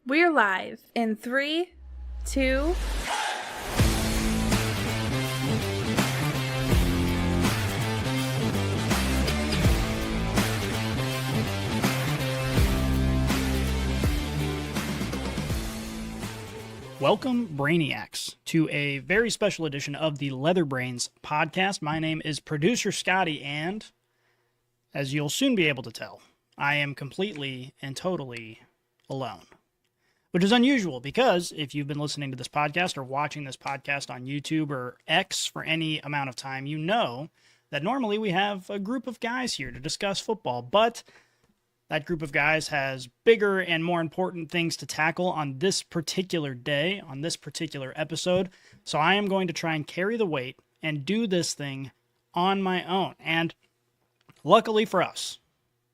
We're live in 3, 2... Welcome, Brainiacs, to a very special edition of the Leather Brains podcast. My name is producer Scotty, and as you'll soon be able to tell, I am completely and totally alone. Which is unusual because if you've been listening to this podcast or watching this podcast on YouTube or X for any amount of time, you know that normally we have a group of guys here to discuss football, but that group of guys has bigger and more important things to tackle on this particular day, on this particular episode. So I am going to try and carry the weight and do this thing on my own. And luckily for us,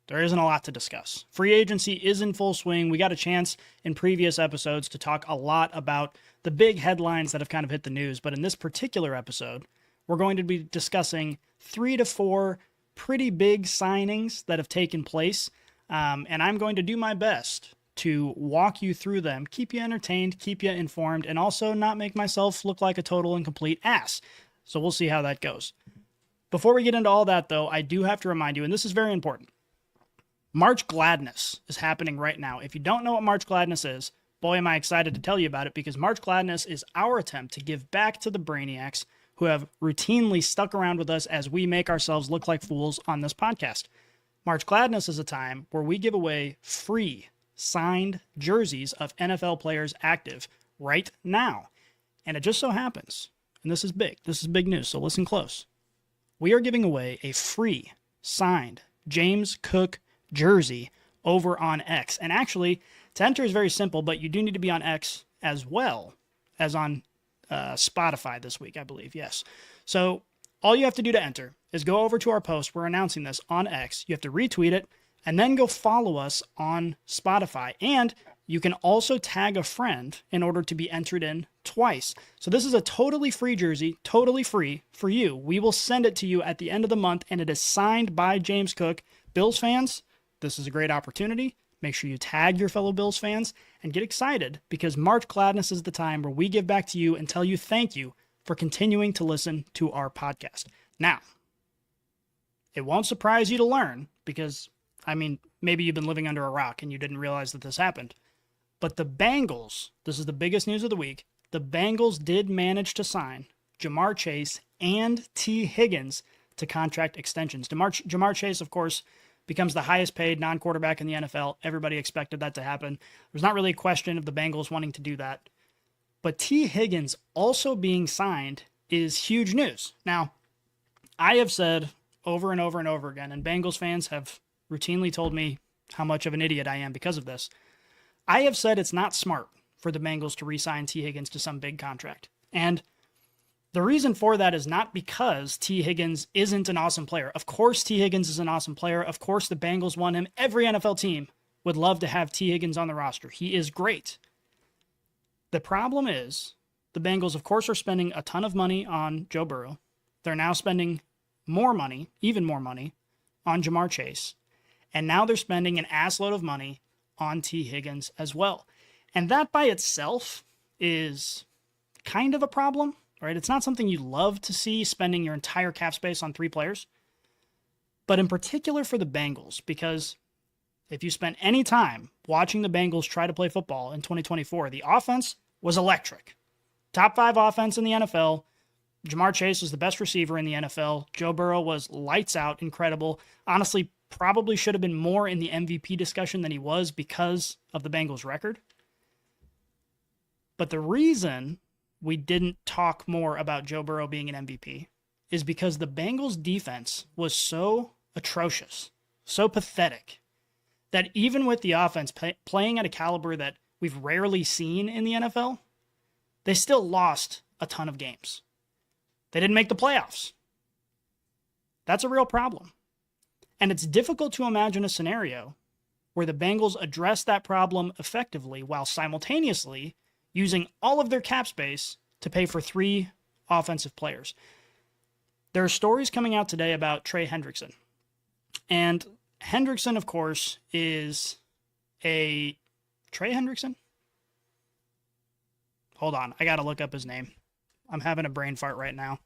there isn't a lot to discuss. Free agency is in full swing. We got a chance in previous episodes to talk a lot about the big headlines that have kind of hit the news. But in this particular episode, we're going to be discussing 3 to 4 pretty big signings that have taken place. And I'm going to do my best to walk you through them, keep you entertained, keep you informed, and also not make myself look like a total and complete ass. So we'll see how that goes. Before we get into all that, though, I do have to remind you, and this is very important, March Gladness is happening right now. If you don't know what March Gladness is, boy, am I excited to tell you about it, because March Gladness is our attempt to give back to the Brainiacs who have routinely stuck around with us as we make ourselves look like fools on this podcast. March Gladness is a time where we give away free signed jerseys of NFL players active right now. And it just so happens, and this is big news, so listen close. We are giving away a free signed James Cook jersey over on X. And actually, to enter is very simple, but you do need to be on X as well as on Spotify this week, I believe. Yes. So all you have to do to enter is go over to our post. We're announcing this on X. You have to retweet it and then go follow us on Spotify. And you can also tag a friend in order to be entered in twice. So this is a totally free jersey, totally free for you. We will send it to you at the end of the month, and it is signed by James Cook. Bills fans, this is a great opportunity. Make sure you tag your fellow Bills fans and get excited, because March Gladness is the time where we give back to you and tell you thank you for continuing to listen to our podcast. Now, it won't surprise you to learn, because, maybe you've been living under a rock and you didn't realize that this happened. But the Bengals, this is the biggest news of the week, the Bengals did manage to sign Ja'Marr Chase and T. Higgins to contract extensions. Ja'Marr Chase, of course, becomes the highest paid non-quarterback in the NFL. Everybody expected that to happen. There's not really a question of the Bengals wanting to do that. But T. Higgins also being signed is huge news. Now, I have said over and over and over again, and Bengals fans have routinely told me how much of an idiot I am because of this. I have said it's not smart for the Bengals to re-sign T. Higgins to some big contract. And the reason for that is not because T. Higgins isn't an awesome player. Of course T. Higgins is an awesome player. Of course the Bengals want him. Every NFL team would love to have T. Higgins on the roster. He is great. The problem is the Bengals, of course, are spending a ton of money on Joe Burrow. They're now spending more money, even more money, on Ja'Marr Chase. And now they're spending an assload of money on T. Higgins as well. And that by itself is kind of a problem, right? It's not something you love to see, spending your entire cap space on 3 players. But in particular for the Bengals, because if you spent any time watching the Bengals try to play football in 2024, the offense was electric. Top 5 offense in the NFL. Ja'Marr Chase was the best receiver in the NFL. Joe Burrow was lights out, incredible. Honestly, probably should have been more in the MVP discussion than he was because of the Bengals' record. But the reason we didn't talk more about Joe Burrow being an MVP is because the Bengals' defense was so atrocious, so pathetic, that even with the offense playing at a caliber that we've rarely seen in the NFL, they still lost a ton of games. They didn't make the playoffs. That's a real problem. And it's difficult to imagine a scenario where the Bengals address that problem effectively while simultaneously using all of their cap space to pay for 3 offensive players. There are stories coming out today about Trey Hendrickson. And Hendrickson, of course, is a... Trey Hendrickson? Hold on. I got to look up his name. I'm having a brain fart right now.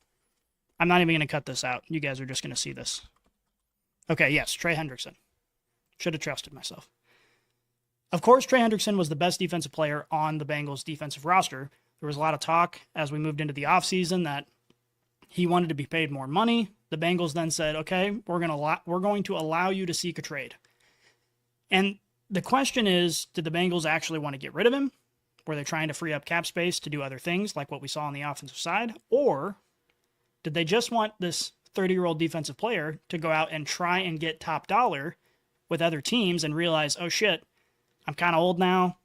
I'm not even going to cut this out. You guys are just going to see this. Okay, yes, Trey Hendrickson. Should have trusted myself. Of course, Trey Hendrickson was the best defensive player on the Bengals defensive roster. There was a lot of talk as we moved into the offseason that he wanted to be paid more money. The Bengals then said, okay, we're going to allow you to seek a trade. And the question is, did the Bengals actually want to get rid of him? Were they trying to free up cap space to do other things like what we saw on the offensive side? Or did they just want this 30-year-old defensive player to go out and try and get top dollar with other teams and realize, oh shit, I'm kind of old now.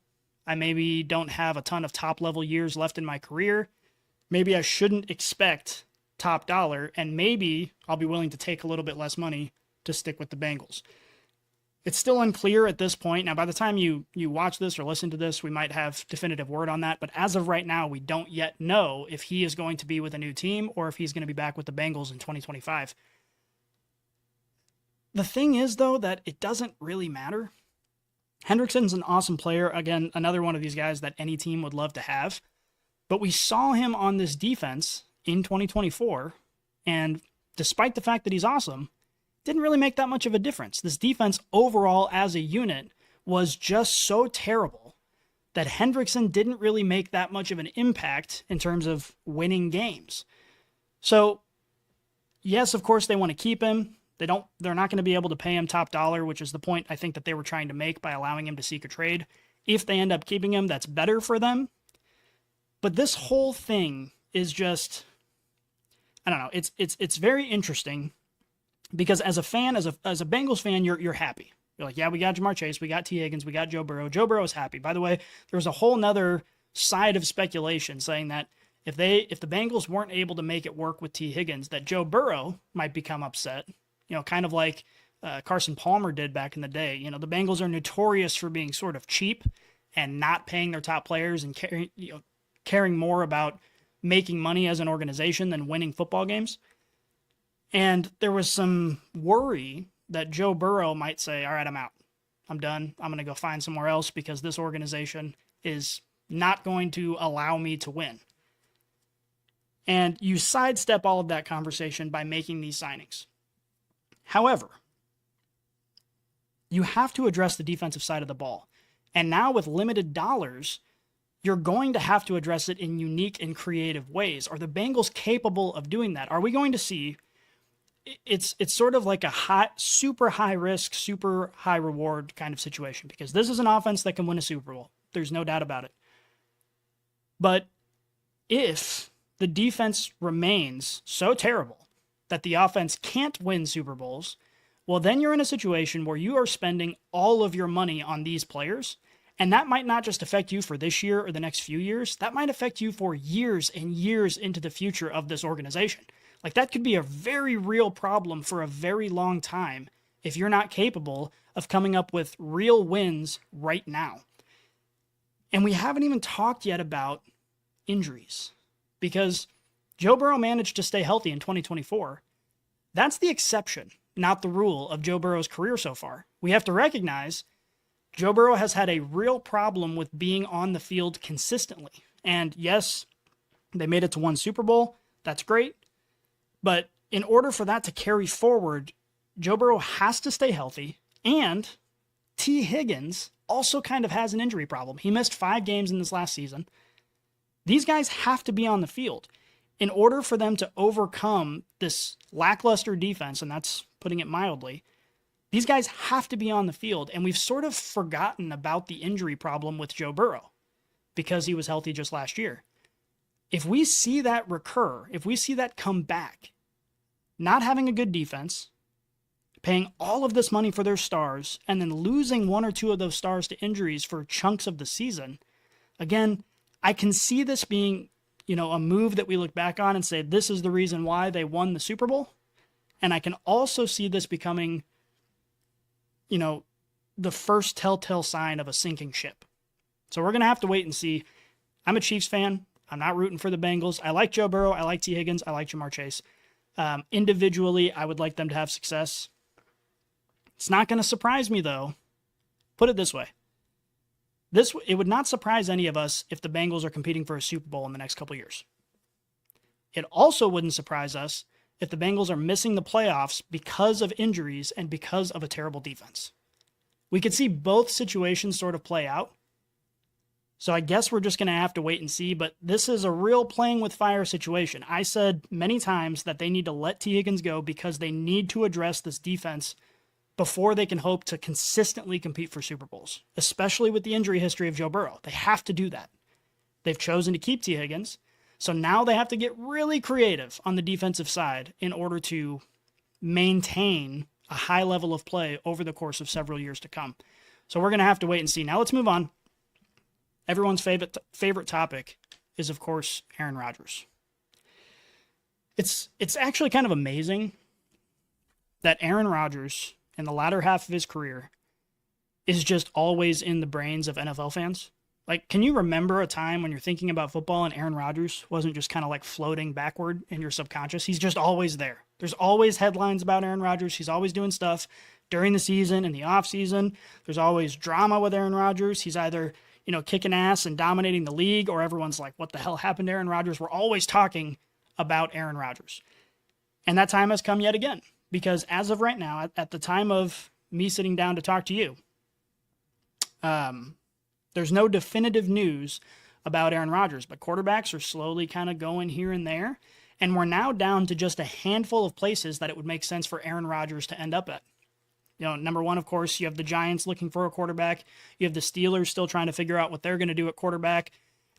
I maybe don't have a ton of top-level years left in my career. Maybe I shouldn't expect top dollar, and maybe I'll be willing to take a little bit less money to stick with the Bengals. It's still unclear at this point. Now, by the time you watch this or listen to this, we might have definitive word on that. But as of right now, we don't yet know if he is going to be with a new team or if he's going to be back with the Bengals in 2025. The thing is, though, that it doesn't really matter. Hendrickson's an awesome player. Again, another one of these guys that any team would love to have. But we saw him on this defense in 2024, and despite the fact that he's awesome, didn't really make that much of a difference. This defense overall as a unit was just so terrible that Hendrickson didn't really make that much of an impact in terms of winning games. So, yes, of course they want to keep him. They're not going to be able to pay him top dollar, which is the point I think that they were trying to make by allowing him to seek a trade. If they end up keeping him, that's better for them. But this whole thing is just, I don't know. It's very interesting because as a fan, as a Bengals fan, you're happy. You're like, yeah, we got Ja'Marr Chase, we got T. Higgins, we got Joe Burrow. Joe Burrow is happy. By the way, there was a whole nother side of speculation saying that if the Bengals weren't able to make it work with T. Higgins, that Joe Burrow might become upset. Kind of like Carson Palmer did back in the day. The Bengals are notorious for being sort of cheap and not paying their top players and caring more about making money as an organization than winning football games. And there was some worry that Joe Burrow might say, all right, I'm out. I'm done. I'm going to go find somewhere else because this organization is not going to allow me to win. And you sidestep all of that conversation by making these signings. However, you have to address the defensive side of the ball. And now with limited dollars, you're going to have to address it in unique and creative ways. Are the Bengals capable of doing that? Are we going to see, it's sort of like a super high risk, super high reward kind of situation, because this is an offense that can win a Super Bowl. There's no doubt about it. But if the defense remains so terrible that the offense can't win Super Bowls, well, then you're in a situation where you are spending all of your money on these players. And that might not just affect you for this year or the next few years. That might affect you for years and years into the future of this organization. Like, that could be a very real problem for a very long time if you're not capable of coming up with real wins right now. And we haven't even talked yet about injuries, because Joe Burrow managed to stay healthy in 2024. That's the exception, not the rule of Joe Burrow's career so far. We have to recognize Joe Burrow has had a real problem with being on the field consistently. And yes, they made it to one Super Bowl. That's great. But in order for that to carry forward, Joe Burrow has to stay healthy. And T. Higgins also kind of has an injury problem. He missed 5 games in this last season. These guys have to be on the field in order for them to overcome this lackluster defense, and that's putting it mildly. These guys have to be on the field, and we've sort of forgotten about the injury problem with Joe Burrow because he was healthy just last year. If we see that recur, if we see that come back, not having a good defense, paying all of this money for their stars, and then losing 1 or 2 of those stars to injuries for chunks of the season, again, I can see this being, a move that we look back on and say, this is the reason why they won the Super Bowl. And I can also see this becoming, the first telltale sign of a sinking ship. So we're going to have to wait and see. I'm a Chiefs fan. I'm not rooting for the Bengals. I like Joe Burrow. I like T. Higgins. I like Ja'Marr Chase. Individually, I would like them to have success. It's not going to surprise me, though. Put it this way. it would not surprise any of us if the Bengals are competing for a Super Bowl in the next couple of years. It also wouldn't surprise us if the Bengals are missing the playoffs because of injuries and because of a terrible defense. We could see both situations sort of play out. So I guess we're just going to have to wait and see, but this is a real playing with fire situation. I said many times that they need to let T. Higgins go because they need to address this defense before they can hope to consistently compete for Super Bowls, especially with the injury history of Joe Burrow. They have to do that. They've chosen to keep T. Higgins, so now they have to get really creative on the defensive side in order to maintain a high level of play over the course of several years to come. So we're going to have to wait and see. Now let's move on. Everyone's favorite topic is, of course, Aaron Rodgers. It's actually kind of amazing that Aaron Rodgers, in the latter half of his career, is just always in the brains of NFL fans. Like, can you remember a time when you're thinking about football and Aaron Rodgers wasn't just kind of like floating backward in your subconscious? He's just always there. There's always headlines about Aaron Rodgers. He's always doing stuff during the season and the offseason. There's always drama with Aaron Rodgers. He's either, kicking ass and dominating the league, or everyone's like, what the hell happened to Aaron Rodgers? We're always talking about Aaron Rodgers. And that time has come yet again, because as of right now, at the time of me sitting down to talk to you, there's no definitive news about Aaron Rodgers, but quarterbacks are slowly kind of going here and there. And we're now down to just a handful of places that it would make sense for Aaron Rodgers to end up at. Number one, of course, you have the Giants looking for a quarterback. You have the Steelers still trying to figure out what they're going to do at quarterback.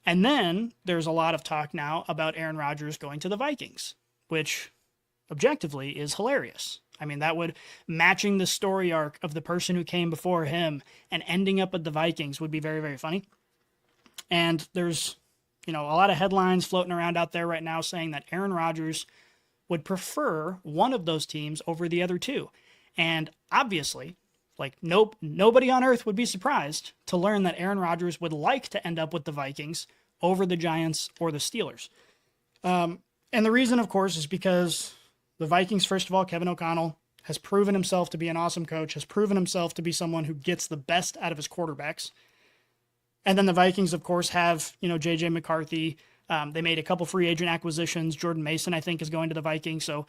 And then there's a lot of talk now about Aaron Rodgers going to the Vikings, which objectively is hilarious. I mean, that would, matching the story arc of the person who came before him and ending up at the Vikings would be very, very funny. And there's, a lot of headlines floating around out there right now saying that Aaron Rodgers would prefer one of those teams over the other two. And obviously, nobody on earth would be surprised to learn that Aaron Rodgers would like to end up with the Vikings over the Giants or the Steelers. And the reason, of course, is because the Vikings, first of all, Kevin O'Connell has proven himself to be an awesome coach, has proven himself to be someone who gets the best out of his quarterbacks. And then the Vikings, of course, have, J.J. McCarthy. They made a couple free agent acquisitions. Jordan Mason, I think, is going to the Vikings. So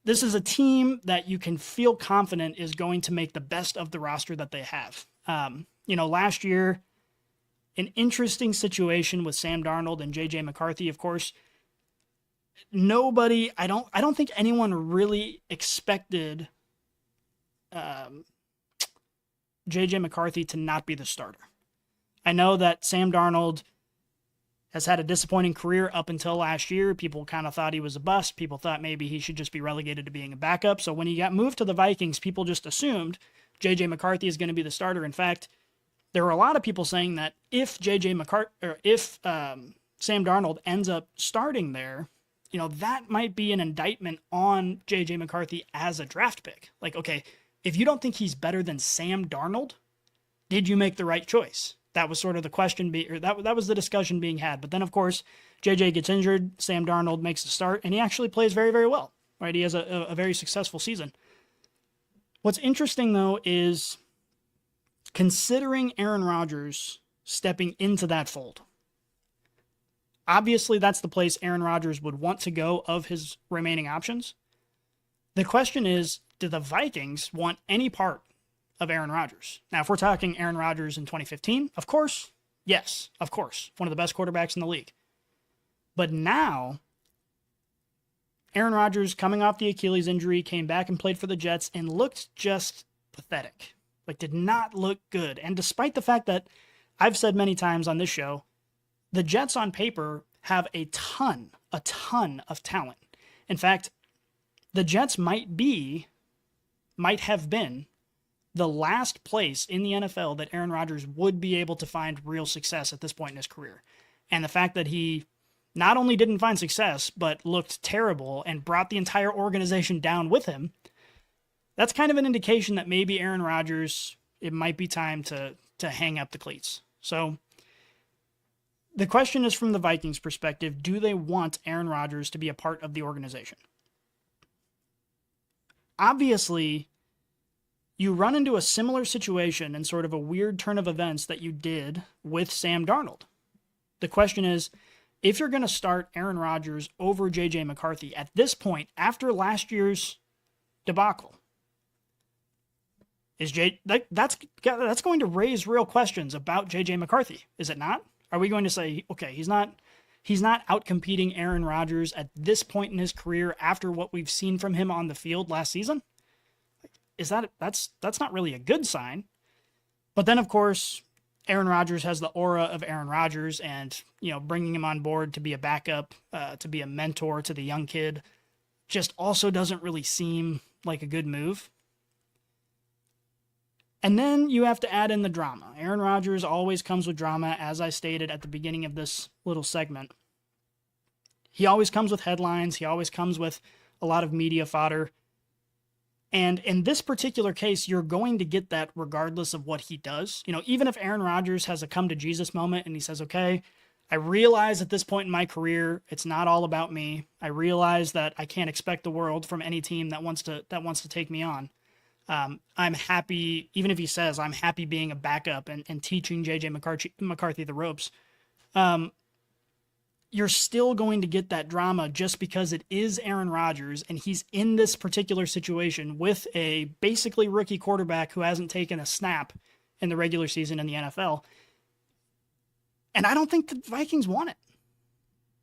this is a team that you can feel confident is going to make the best of the roster that they have. Last year, an interesting situation with Sam Darnold and J.J. McCarthy, of course. I don't think anyone really expected J.J. McCarthy to not be the starter. I know that Sam Darnold has had a disappointing career up until last year. People kind of thought he was a bust. People thought maybe he should just be relegated to being a backup. So when he got moved to the Vikings, people just assumed J.J. McCarthy is going to be the starter. In fact, there were a lot of people saying that if Sam Darnold ends up starting there, that might be an indictment on J.J. McCarthy as a draft pick. Like, okay, if you don't think he's better than Sam Darnold, did you make the right choice? That was sort of the question, that was the discussion being had. But then, of course, J.J. gets injured, Sam Darnold makes the start, and he actually plays very, very well. Right? He has a very successful season. What's interesting, though, is considering Aaron Rodgers stepping into that fold. Obviously, that's the place Aaron Rodgers would want to go of his remaining options. The question is, do the Vikings want any part of Aaron Rodgers? Now, if we're talking Aaron Rodgers in 2015, of course, yes, of course, one of the best quarterbacks in the league. But now, Aaron Rodgers, coming off the Achilles injury, came back and played for the Jets and looked just pathetic. Did not look good. And despite the fact that I've said many times on this show, the Jets on paper have a ton of talent. In fact, the Jets might have been the last place in the NFL that Aaron Rodgers would be able to find real success at this point in his career. And the fact that he not only didn't find success, but looked terrible and brought the entire organization down with him, that's kind of an indication that maybe Aaron Rodgers, it might be time to hang up the cleats. So the question is, from the Vikings' perspective, do they want Aaron Rodgers to be a part of the organization? Obviously, you run into a similar situation and sort of a weird turn of events that you did with Sam Darnold. The question is, if you're going to start Aaron Rodgers over J.J. McCarthy at this point, after last year's debacle, that's going to raise real questions about J.J. McCarthy, is it not? Are we going to say, okay, he's not out-competing Aaron Rodgers at this point in his career after what we've seen from him on the field last season? That's not really a good sign. But then, of course, Aaron Rodgers has the aura of Aaron Rodgers, and, bringing him on board to be a backup, to be a mentor to the young kid, just also doesn't really seem like a good move. And then you have to add in the drama. Aaron Rodgers always comes with drama, as I stated at the beginning of this little segment. He always comes with headlines. He always comes with a lot of media fodder. And in this particular case, you're going to get that regardless of what he does. Even if Aaron Rodgers has a come to Jesus moment and he says, okay, I realize at this point in my career, it's not all about me. I realize that I can't expect the world from any team that wants to take me on. I'm happy, even if he says, I'm happy being a backup and teaching J.J. McCarthy the ropes. You're still going to get that drama just because it is Aaron Rodgers and he's in this particular situation with a basically rookie quarterback who hasn't taken a snap in the regular season in the NFL. And I don't think the Vikings want it.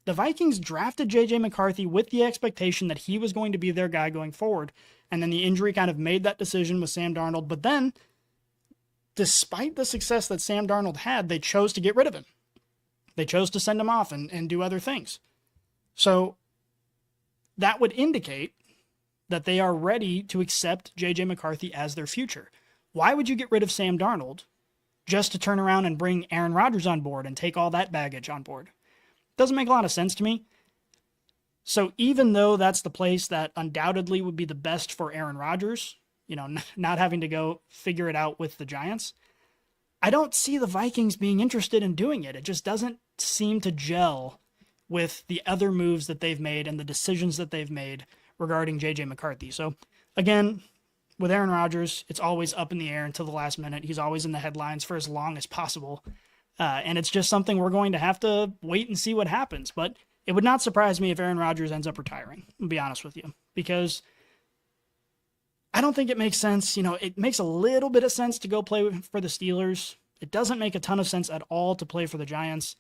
The Vikings drafted J.J. McCarthy with the expectation that he was going to be their guy going forward. And then the injury kind of made that decision with Sam Darnold. But then, despite the success that Sam Darnold had, they chose to get rid of him. They chose to send him off and do other things. So that would indicate that they are ready to accept J.J. McCarthy as their future. Why would you get rid of Sam Darnold just to turn around and bring Aaron Rodgers on board and take all that baggage on board? Doesn't make a lot of sense to me. So even though that's the place that undoubtedly would be the best for Aaron Rodgers, not having to go figure it out with the Giants, I don't see the Vikings being interested in doing it. It just doesn't seem to gel with the other moves that they've made and the decisions that they've made regarding J.J. McCarthy. So again, with Aaron Rodgers, it's always up in the air until the last minute. He's always in the headlines for as long as possible. And it's just something we're going to have to wait and see what happens. But it would not surprise me if Aaron Rodgers ends up retiring, I'll be honest with you, because I don't think it makes sense. It makes a little bit of sense to go play for the Steelers. It doesn't make a ton of sense at all to play for the Giants.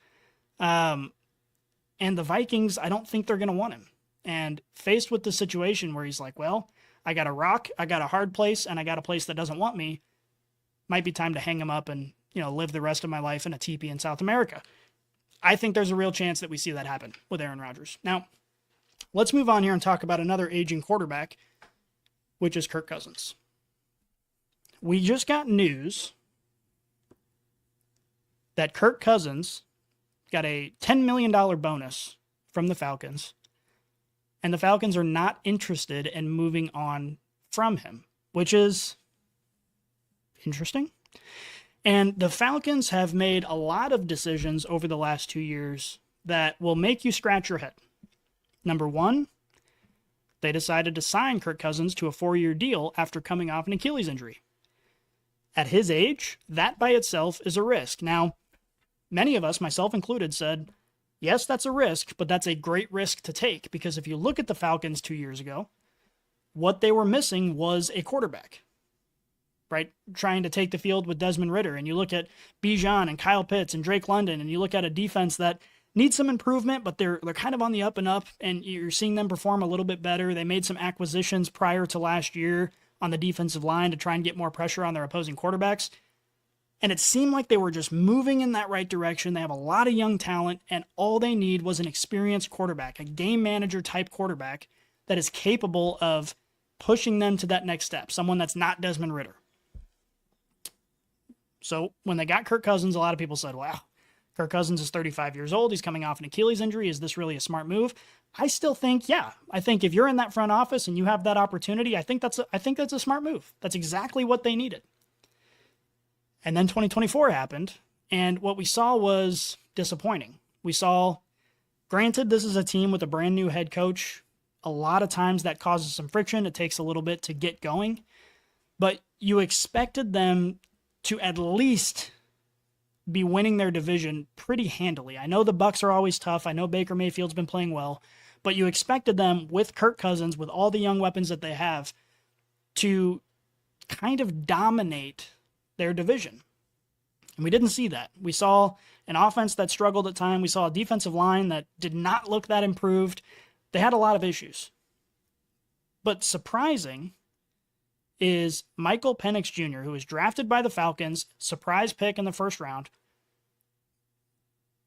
And the Vikings, I don't think they're going to want him. And faced with the situation where he's like, well, I got a rock, I got a hard place, and I got a place that doesn't want me, might be time to hang him up and, live the rest of my life in a teepee in South America. I think there's a real chance that we see that happen with Aaron Rodgers. Now, let's move on here and talk about another aging quarterback, which is Kirk Cousins. We just got news that Kirk Cousins got a $10 million bonus from the Falcons, and the Falcons are not interested in moving on from him, which is interesting. And the Falcons have made a lot of decisions over the last 2 years that will make you scratch your head. Number one, they decided to sign Kirk Cousins to a 4-year deal after coming off an Achilles injury. At his age, that by itself is a risk. Now, many of us, myself included, said, yes, that's a risk, but that's a great risk to take, because if you look at the Falcons 2 years ago, what they were missing was a quarterback, right? Trying to take the field with Desmond Ridder, and you look at Bijan and Kyle Pitts and Drake London, and you look at a defense that needs some improvement, but they're kind of on the up and up, and you're seeing them perform a little bit better. They made some acquisitions prior to last year on the defensive line to try and get more pressure on their opposing quarterbacks. And it seemed like they were just moving in that right direction. They have a lot of young talent, and all they need was an experienced quarterback, a game manager type quarterback that is capable of pushing them to that next step, someone that's not Desmond Ridder. So when they got Kirk Cousins, a lot of people said, wow, Kirk Cousins is 35 years old. He's coming off an Achilles injury. Is this really a smart move? I still think, yeah. I think if you're in that front office and you have that opportunity, I think that's a smart move. That's exactly what they needed. And then 2024 happened, and what we saw was disappointing. We saw, granted, this is a team with a brand new head coach. A lot of times that causes some friction. It takes a little bit to get going. but you expected them to at least be winning their division pretty handily. I know the Bucs are always tough. I know Baker Mayfield's been playing well, but you expected them with Kirk Cousins, with all the young weapons that they have, to kind of dominate their division. And we didn't see that. We saw an offense that struggled at times. We saw a defensive line that did not look that improved. They had a lot of issues. But surprising is Michael Penix Jr., who was drafted by the Falcons, surprise pick in the first round.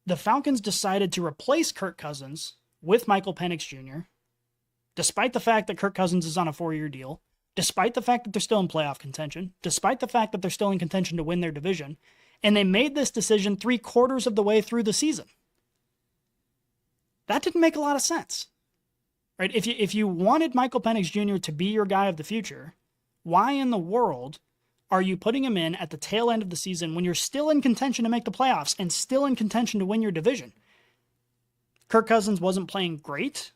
The Falcons decided to replace Kirk Cousins with Michael Penix Jr., despite the fact that Kirk Cousins is on a 4-year deal, despite the fact that they're still in playoff contention, despite the fact that they're still in contention to win their division, and they made this decision 3/4 of the way through the season. That didn't make a lot of sense. Right? If you wanted Michael Penix Jr. to be your guy of the future, why in the world are you putting him in at the tail end of the season when you're still in contention to make the playoffs and still in contention to win your division? Kirk Cousins wasn't playing great,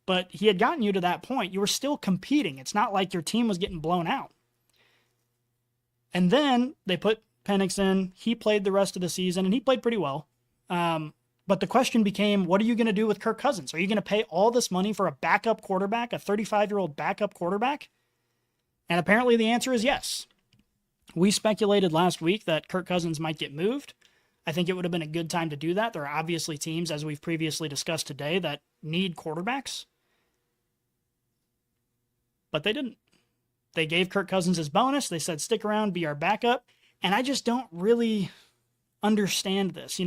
but he had gotten you to that point. You were still competing. It's not like your team was getting blown out. And then they put Penix in. He played the rest of the season, and he played pretty well. But the question became, what are you going to do with Kirk Cousins? Are you going to pay all this money for a backup quarterback, a 35-year-old backup quarterback? And apparently the answer is yes. We speculated last week that Kirk Cousins might get moved. I think it would have been a good time to do that. There are obviously teams, as we've previously discussed today, that need quarterbacks. But they didn't. They gave Kirk Cousins his bonus. They said, stick around, be our backup. And I just don't really understand this.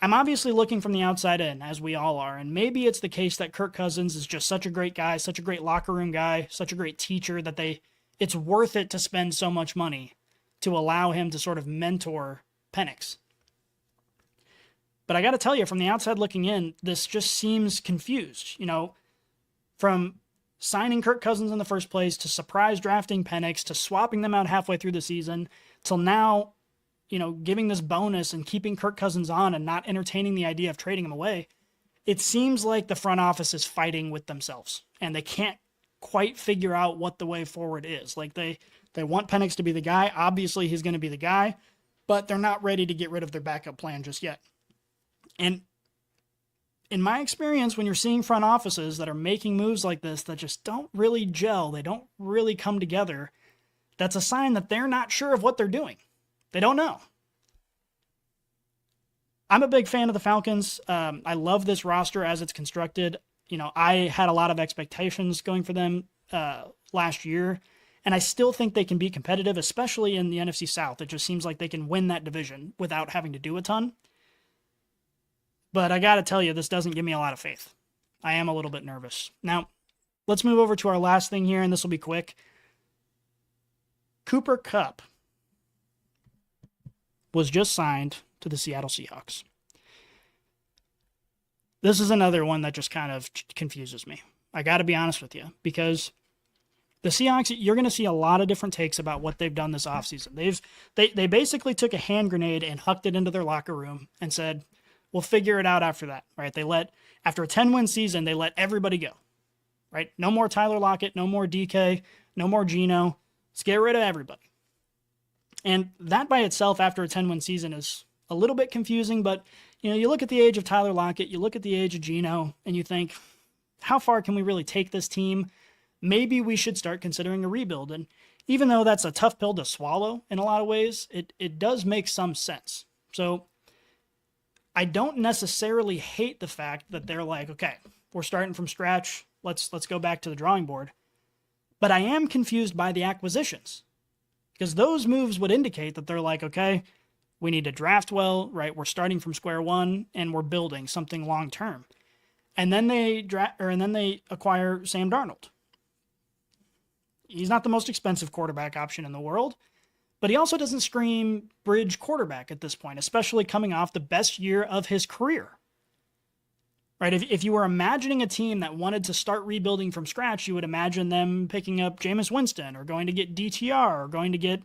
I'm obviously looking from the outside in, as we all are, and maybe it's the case that Kirk Cousins is just such a great guy, such a great locker room guy, such a great teacher that it's worth it to spend so much money to allow him to sort of mentor Penix. But I got to tell you, from the outside looking in, this just seems confused. From signing Kirk Cousins in the first place, to surprise drafting Penix, to swapping them out halfway through the season, till now, giving this bonus and keeping Kirk Cousins on and not entertaining the idea of trading him away, it seems like the front office is fighting with themselves and they can't quite figure out what the way forward is. Like they want Penix to be the guy. Obviously he's going to be the guy, but they're not ready to get rid of their backup plan just yet. And in my experience, when you're seeing front offices that are making moves like this that just don't really gel, they don't really come together, that's a sign that they're not sure of what they're doing. They don't know. I'm a big fan of the Falcons. I love this roster as it's constructed. I had a lot of expectations going for them last year, and I still think they can be competitive, especially in the NFC South. It just seems like they can win that division without having to do a ton. But I got to tell you, this doesn't give me a lot of faith. I am a little bit nervous. Now, let's move over to our last thing here, and this will be quick. Cooper Kupp was just signed to the Seattle Seahawks. This is another one that just kind of confuses me. I got to be honest with you, because the Seahawks, you're going to see a lot of different takes about what they've done this offseason. They basically took a hand grenade and hucked it into their locker room and said, we'll figure it out after that, right? After a 10-win season, they let everybody go, right? No more Tyler Lockett, no more DK, no more Geno. Let's get rid of everybody. And that by itself, after a 10-win season, is a little bit confusing, but you look at the age of Tyler Lockett, you look at the age of Geno, and you think, how far can we really take this team? Maybe we should start considering a rebuild. And even though that's a tough pill to swallow in a lot of ways, it does make some sense. So I don't necessarily hate the fact that they're like, okay, we're starting from scratch. Let's go back to the drawing board. But I am confused by the acquisitions, because those moves would indicate that they're like, okay, we need to draft well, right? We're starting from square one and we're building something long term. And then they acquire Sam Darnold. He's not the most expensive quarterback option in the world, but he also doesn't scream bridge quarterback at this point, especially coming off the best year of his career. Right? If you were imagining a team that wanted to start rebuilding from scratch, you would imagine them picking up Jameis Winston, or going to get DTR, or going to get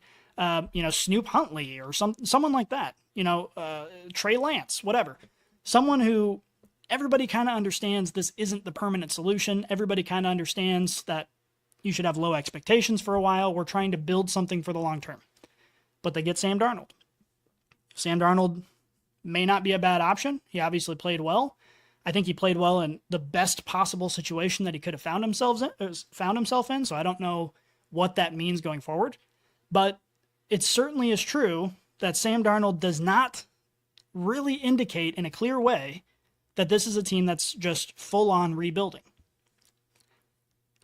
Snoop Huntley, or someone like that. Trey Lance, whatever. Someone who everybody kind of understands this isn't the permanent solution. Everybody kind of understands that you should have low expectations for a while. We're trying to build something for the long term. But they get Sam Darnold. Sam Darnold may not be a bad option. He obviously played well. I think he played well in the best possible situation that he could have found himself in. So I don't know what that means going forward. But it certainly is true that Sam Darnold does not really indicate in a clear way that this is a team that's just full-on rebuilding.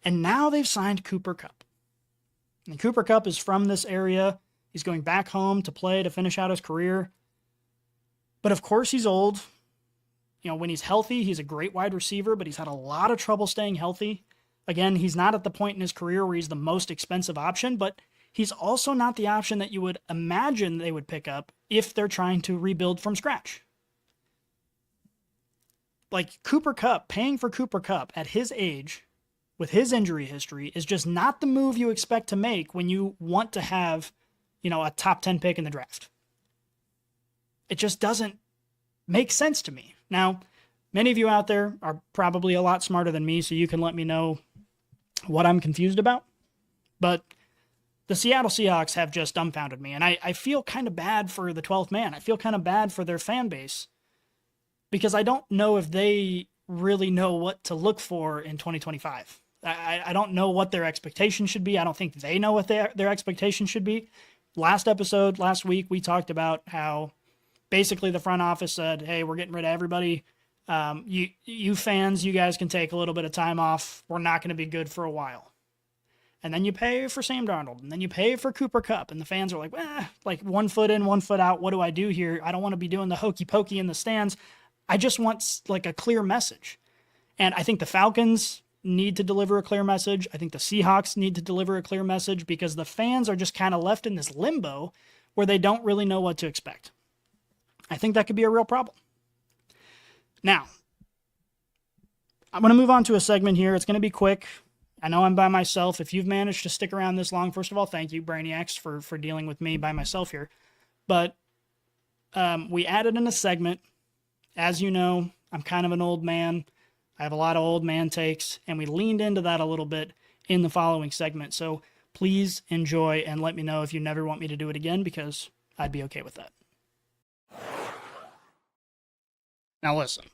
And now they've signed Cooper Kupp. And Cooper Kupp is from this area. He's going back home to play to finish out his career. But of course he's old. You know, when he's healthy, he's a great wide receiver, but he's had a lot of trouble staying healthy. Again, he's not at the point in his career where he's the most expensive option, but he's also not the option that you would imagine they would pick up if they're trying to rebuild from scratch. Like Cooper Kupp, paying for Cooper Kupp at his age, with his injury history, is just not the move you expect to make when you want to have, you know, a top 10 pick in the draft. It just doesn't make sense to me. Now, many of you out there are probably a lot smarter than me, so you can let me know what I'm confused about. But the Seattle Seahawks have just dumbfounded me, and I feel kind of bad for the 12th man. I feel kind of bad for their fan base because I don't know if they really know what to look for in 2025. I don't know what their expectations should be. I don't think they know what their expectations should be. Last week, we talked about how basically the front office said, hey, we're getting rid of everybody. You fans, you guys can take a little bit of time off. We're not going to be good for a while. And then you pay for Sam Darnold, and then you pay for Cooper Kupp, and the fans are like 1 foot in, 1 foot out. What do I do here? I don't want to be doing the hokey pokey in the stands. I just want like a clear message. And I think the Falcons need to deliver a clear message. I think the Seahawks need to deliver a clear message because the fans are just kind of left in this limbo where they don't really know what to expect. I think that could be a real problem. Now, I'm going to move on to a segment here. It's going to be quick. I know I'm by myself. If you've managed to stick around this long, first of all, thank you, Brainiacs, for dealing with me by myself here. But we added in a segment. As you know, I'm kind of an old man. I have a lot of old man takes, and we leaned into that a little bit in the following segment. So please enjoy and let me know if you never want me to do it again, because I'd be okay with that. Now listen,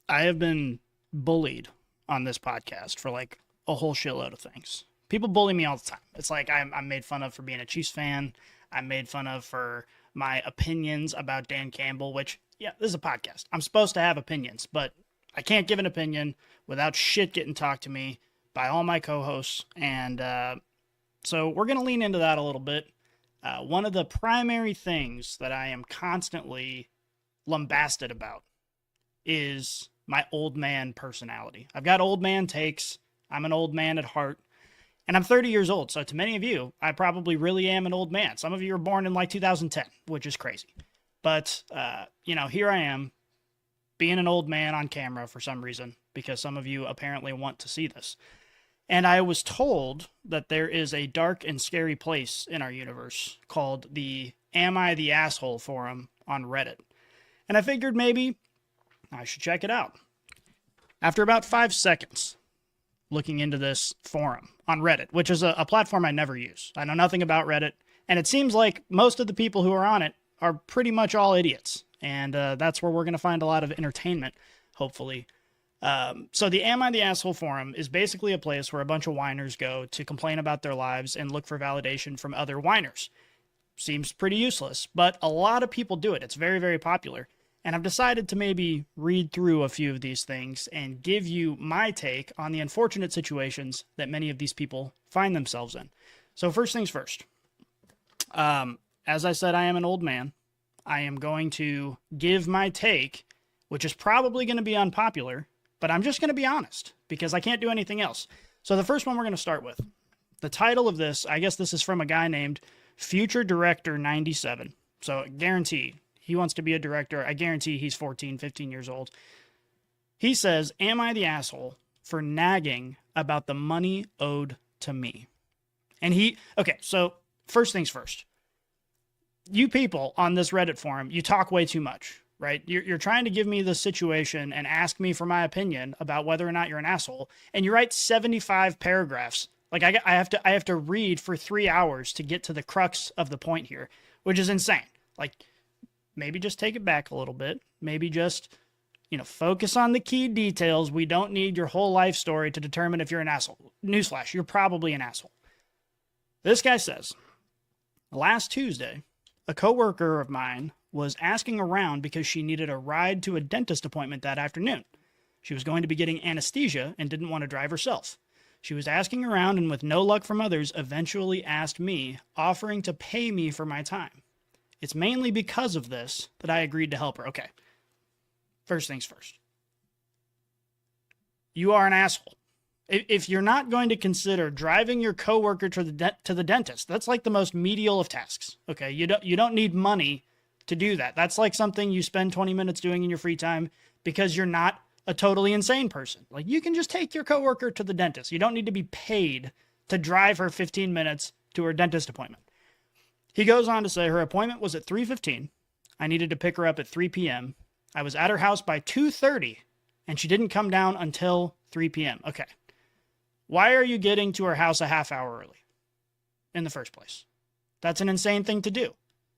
I have been bullied on this podcast for like a whole shitload of things. People bully me all the time. It's like I'm made fun of for being a Chiefs fan. I'm made fun of for my opinions about Dan Campbell, which, yeah, this is a podcast. I'm supposed to have opinions, but I can't give an opinion without shit getting talked to me by all my co-hosts. And so we're going to lean into that a little bit. One of the primary things that I am constantly lambasted about is my old man personality. I've got old man takes. I'm an old man at heart. And I'm 30 years old, so to many of you, I probably really am an old man. Some of you were born in like 2010, which is crazy. But, here I am, being an old man on camera for some reason, because some of you apparently want to see this. And I was told that there is a dark and scary place in our universe called the Am I the Asshole forum on Reddit. And I figured maybe I should check it out. After about 5 seconds looking into this forum on Reddit, which is a platform I never use. I know nothing about Reddit, and it seems like most of the people who are on it are pretty much all idiots. And that's where we're going to find a lot of entertainment, hopefully. So the Am I the Asshole forum is basically a place where a bunch of whiners go to complain about their lives and look for validation from other whiners. Seems pretty useless, but a lot of people do it. It's very, very popular. And I've decided to maybe read through a few of these things and give you my take on the unfortunate situations that many of these people find themselves in. So first things first. As I said, I am an old man. I am going to give my take, which is probably going to be unpopular, but I'm just going to be honest because I can't do anything else. So the first one we're going to start with. The title of this, I guess this is from a guy named Future Director 97. So guarantee he wants to be a director. I guarantee he's 14, 15 years old. He says, am I the asshole for nagging about the money owed to me? And okay, so first things first. You people on this Reddit forum, you talk way too much, right? You're trying to give me the situation and ask me for my opinion about whether or not you're an asshole. And you write 75 paragraphs, Like I have to read for 3 hours to get to the crux of the point here, which is insane. Like, maybe just take it back a little bit. Maybe just, focus on the key details. We don't need your whole life story to determine if you're an asshole. Newsflash, you're probably an asshole. This guy says, last Tuesday, a coworker of mine was asking around because she needed a ride to a dentist appointment that afternoon. She was going to be getting anesthesia and didn't want to drive herself. She was asking around and with no luck from others, eventually asked me, offering to pay me for my time. It's mainly because of this that I agreed to help her. Okay. First things first. You are an asshole. If you're not going to consider driving your coworker to the dentist, that's like the most menial of tasks. Okay, you don't need money to do that. That's like something you spend 20 minutes doing in your free time because you're not a totally insane person. Like, you can just take your coworker to the dentist. You don't need to be paid to drive her 15 minutes to her dentist appointment. He goes on to say her appointment was at 3:15. I needed to pick her up at 3 p.m. I was at her house by 2:30, and she didn't come down until 3 p.m. Okay. Why are you getting to her house a half hour early in the first place? That's an insane thing to do.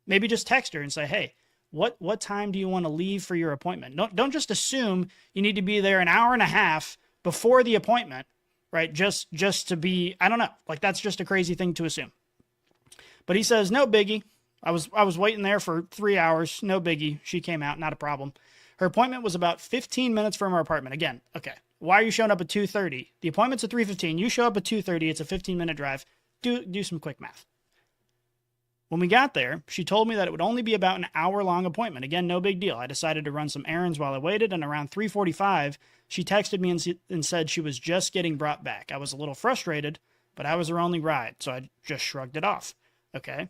Maybe just text her and say, hey, what time do you want to leave for your appointment? Don't just assume you need to be there an hour and a half before the appointment, right? Just to be, I don't know. Like, that's just a crazy thing to assume. But he says, no biggie. I was waiting there for 3 hours. No biggie. She came out. Not a problem. Her appointment was about 15 minutes from her apartment. Again, okay. Why are you showing up at 2:30? The appointment's at 3:15. You show up at 2:30. It's a 15-minute drive. Do some quick math. When we got there, she told me that it would only be about an hour-long appointment. Again, no big deal. I decided to run some errands while I waited, and around 3:45, she texted me and said she was just getting brought back. I was a little frustrated, but I was her only ride, so I just shrugged it off. Okay?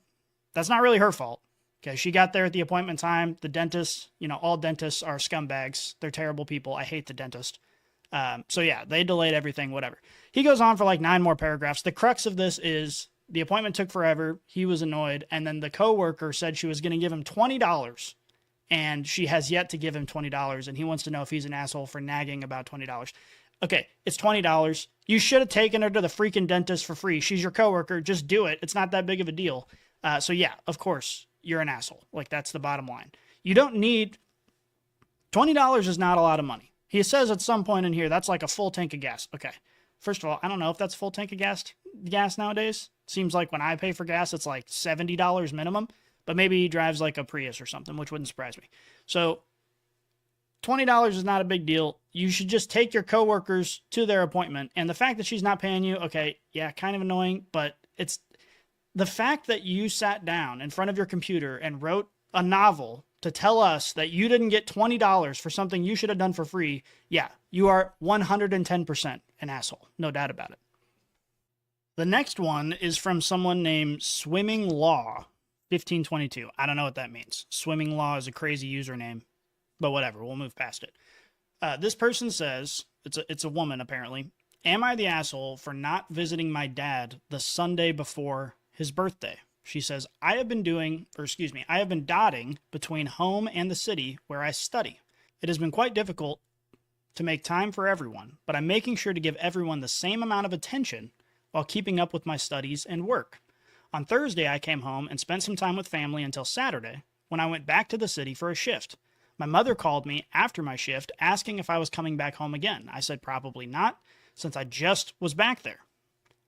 That's not really her fault. Okay, she got there at the appointment time. The dentist, all dentists are scumbags. They're terrible people. I hate the dentist. So yeah, they delayed everything, whatever. He goes on for like 9 more paragraphs. The crux of this is the appointment took forever. He was annoyed. And then the coworker said she was going to give him $20 and she has yet to give him $20. And he wants to know if he's an asshole for nagging about $20. Okay, it's $20. You should have taken her to the freaking dentist for free. She's your coworker. Just do it. It's not that big of a deal. So yeah, of course, you're an asshole. Like, that's the bottom line. You don't need $20 is not a lot of money. He says at some point in here, that's like a full tank of gas. Okay. First of all, I don't know if that's a full tank of gas nowadays. Seems like when I pay for gas, it's like $70 minimum, but maybe he drives like a Prius or something, which wouldn't surprise me. So $20 is not a big deal. You should just take your coworkers to their appointment. And the fact that she's not paying you, okay, yeah, kind of annoying, but it's the fact that you sat down in front of your computer and wrote a novel to tell us that you didn't get $20 for something you should have done for free. Yeah, you are 110% an asshole. No doubt about it. The next one is from someone named Swimming Law 1522. I don't know what that means. Swimming Law is a crazy username, but whatever. We'll move past it. This person says, it's a woman apparently. Am I the asshole for not visiting my dad the Sunday before his birthday? She says, I have been dotting between home and the city where I study. It has been quite difficult to make time for everyone, but I'm making sure to give everyone the same amount of attention while keeping up with my studies and work. On Thursday, I came home and spent some time with family until Saturday, when I went back to the city for a shift. My mother called me after my shift asking if I was coming back home again. I said probably not, since I just was back there.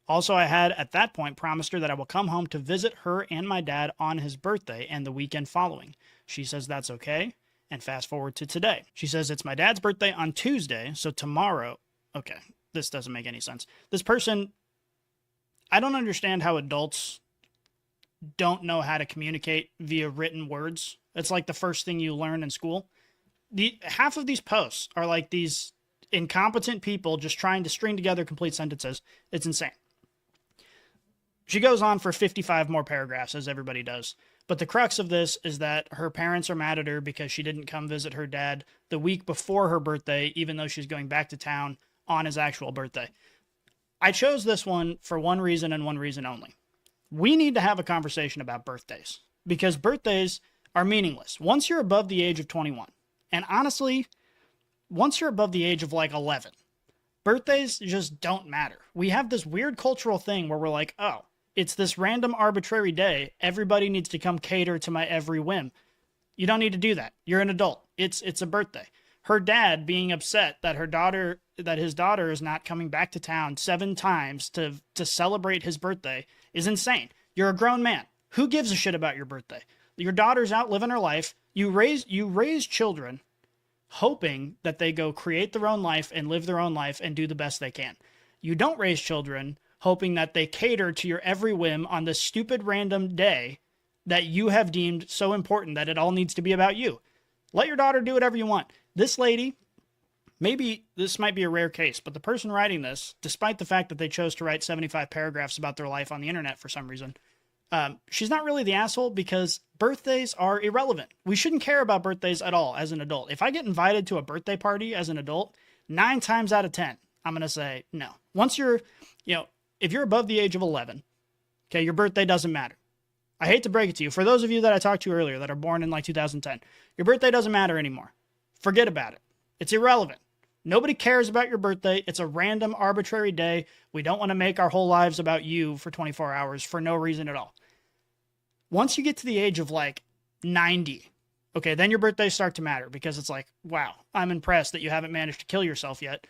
Also, I had at that point promised her that I will come home to visit her and my dad on his birthday and the weekend following. She says that's okay, and fast forward to today. She says it's my dad's birthday on Tuesday, so tomorrow. Okay, this doesn't make any sense. This person, I don't understand how adults don't know how to communicate via written words. It's like the first thing you learn in school. Half of these posts are like these incompetent people just trying to string together complete sentences. It's insane. She goes on for 55 more paragraphs, as everybody does. But the crux of this is that her parents are mad at her because she didn't come visit her dad the week before her birthday, even though she's going back to town on his actual birthday. I chose this one for one reason and one reason only. We need to have a conversation about birthdays, because birthdays are meaningless once you're above the age of 21. And honestly, once you're above the age of like 11, Birthdays just don't matter. We have this weird cultural thing where we're like, oh, it's this random arbitrary day. Everybody needs to come cater to my every whim. You don't need to do that. You're an adult. It's a birthday. Her dad being upset that his daughter is not coming back to town 7 times to celebrate his birthday is insane. You're a grown man. Who gives a shit about your birthday? Your daughter's out living her life. You raise children hoping that they go create their own life and live their own life and do the best they can. You don't raise children hoping that they cater to your every whim on this stupid random day that you have deemed so important that it all needs to be about you. Let your daughter do whatever you want. This lady, maybe this might be a rare case, but the person writing this, despite the fact that they chose to write 75 paragraphs about their life on the internet for some reason, she's not really the asshole because birthdays are irrelevant. We shouldn't care about birthdays at all as an adult. If I get invited to a birthday party as an adult, 9 times out of 10, I'm going to say no. Once you're, if you're above the age of 11, okay, your birthday doesn't matter. I hate to break it to you. For those of you that I talked to earlier that are born in like 2010, your birthday doesn't matter anymore. Forget about it. It's irrelevant. Nobody cares about your birthday. It's a random, arbitrary day. We don't want to make our whole lives about you for 24 hours for no reason at all. Once you get to the age of like 90, okay, then your birthdays start to matter because it's like, wow, I'm impressed that you haven't managed to kill yourself yet.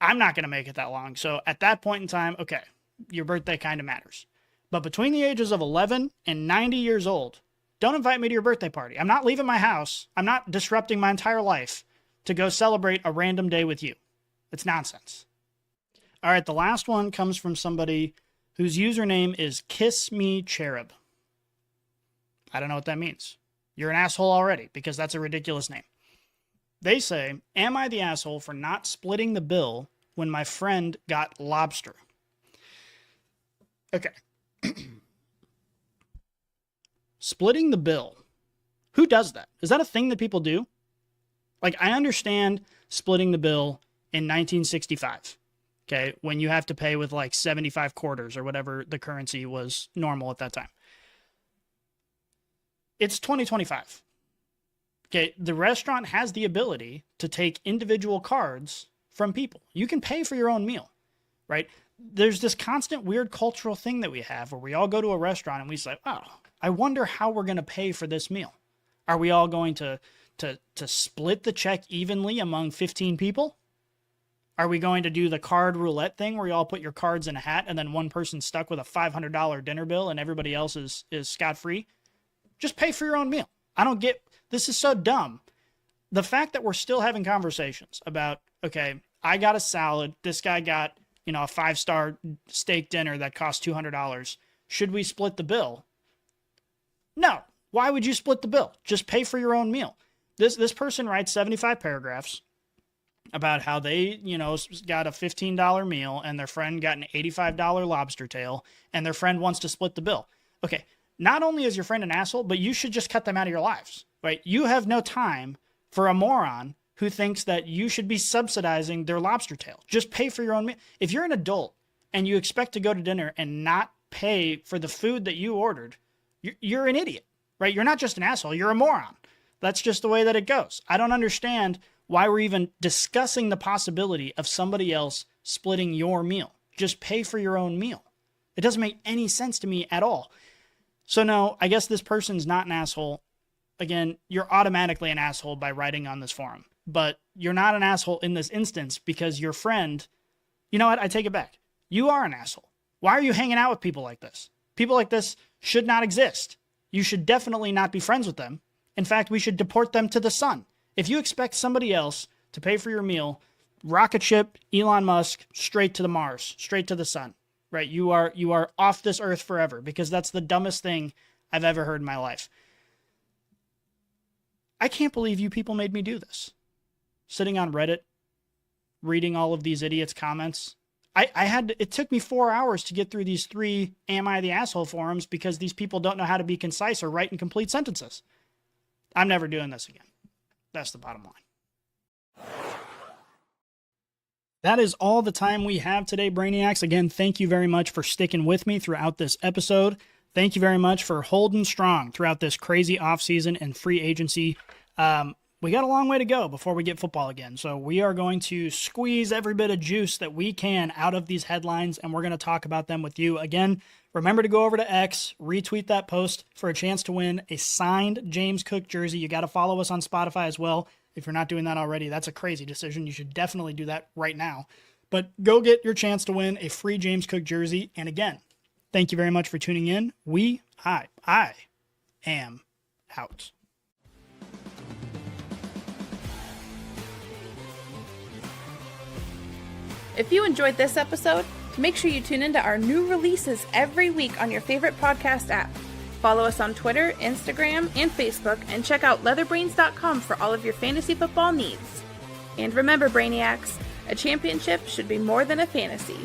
I'm not going to make it that long. So at that point in time, okay, your birthday kind of matters. But between the ages of 11 and 90 years old, don't invite me to your birthday party. I'm not leaving my house. I'm not disrupting my entire life to go celebrate a random day with you. It's nonsense. All right, the last one comes from somebody whose username is Kiss Me Cherub. I don't know what that means. You're an asshole already because that's a ridiculous name. They say, am I the asshole for not splitting the bill when my friend got lobster? Okay. Splitting the bill. Who does that? Is that a thing that people do? Like, I understand splitting the bill in 1965, okay, when you have to pay with like 75 quarters or whatever the currency was normal at that time. It's 2025. Okay, the restaurant has the ability to take individual cards from people. You can pay for your own meal, right? There's this constant weird cultural thing that we have where we all go to a restaurant and we say, oh, I wonder how we're going to pay for this meal. Are we all going to split the check evenly among 15 people? Are we going to do the card roulette thing where you all put your cards in a hat and then one person's stuck with a $500 dinner bill and everybody else is scot-free? Just pay for your own meal. I don't get, this is so dumb. The fact that we're still having conversations about, okay, I got a salad, this guy got, a 5-star steak dinner that cost $200. Should we split the bill? No. Why would you split the bill? Just pay for your own meal. This person writes 75 paragraphs about how they, got a $15 meal and their friend got an $85 lobster tail and their friend wants to split the bill. Okay, not only is your friend an asshole, but you should just cut them out of your lives, right? You have no time for a moron who thinks that you should be subsidizing their lobster tail. Just pay for your own meal. If you're an adult and you expect to go to dinner and not pay for the food that you ordered, you're an idiot, right? You're not just an asshole, you're a moron. That's just the way that it goes. I don't understand why we're even discussing the possibility of somebody else splitting your meal. Just pay for your own meal. It doesn't make any sense to me at all. So no, I guess this person's not an asshole. Again, you're automatically an asshole by writing on this forum. But you're not an asshole in this instance because your friend, you know what? I take it back. You are an asshole. Why are you hanging out with people like this? People like this should not exist. You should definitely not be friends with them. In fact, we should deport them to the sun. If you expect somebody else to pay for your meal, rocket ship, Elon Musk, straight to the Mars, straight to the sun, right? You are off this earth forever because that's the dumbest thing I've ever heard in my life. I can't believe you people made me do this. Sitting on Reddit, reading all of these idiots' comments. It took me 4 hours to get through these 3 Am I the Asshole forums because these people don't know how to be concise or write in complete sentences. I'm never doing this again. That's the bottom line. That is all the time we have today, Brainiacs. Again, thank you very much for sticking with me throughout this episode. Thank you very much for holding strong throughout this crazy offseason and free agency. we got a long way to go before we get football again. So we are going to squeeze every bit of juice that we can out of these headlines, and we're going to talk about them with you. Again, remember to go over to X, retweet that post for a chance to win a signed James Cook jersey. You got to follow us on Spotify as well. If you're not doing that already, that's a crazy decision. You should definitely do that right now. But go get your chance to win a free James Cook jersey. And again, thank you very much for tuning in. I am out. If you enjoyed this episode, make sure you tune into our new releases every week on your favorite podcast app. Follow us on Twitter, Instagram, and Facebook, and check out leatherbrains.com for all of your fantasy football needs. And remember, Brainiacs, a championship should be more than a fantasy.